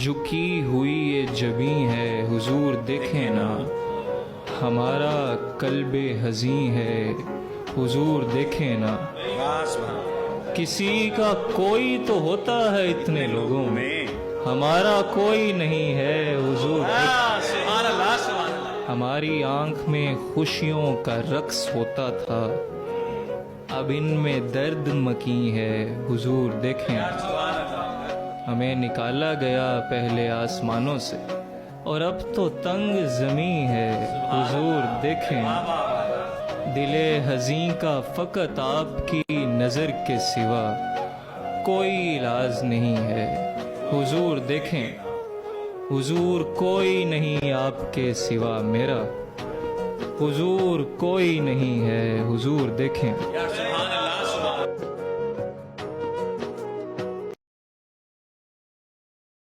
झुकी हुई ये जबी है हुजूर देखें ना, हमारा कल्बे हज़ीं है हुजूर देखें ना। किसी का कोई तो होता है इतने लोगों में, हमारा कोई नहीं है हुजूर। हमारी आंख में खुशियों का रक्स होता था, अब इनमें दर्द मकी है हुजूर देखें। हमें निकाला गया पहले आसमानों से और अब तो तंग ज़मीं है हुजूर देखें। दिले हज़ीं का फ़कत आपकी नज़र के सिवा कोई इलाज नहीं है हुजूर देखें। हुजूर कोई नहीं आपके सिवा मेरा, हुजूर कोई नहीं है हुजूर देखें।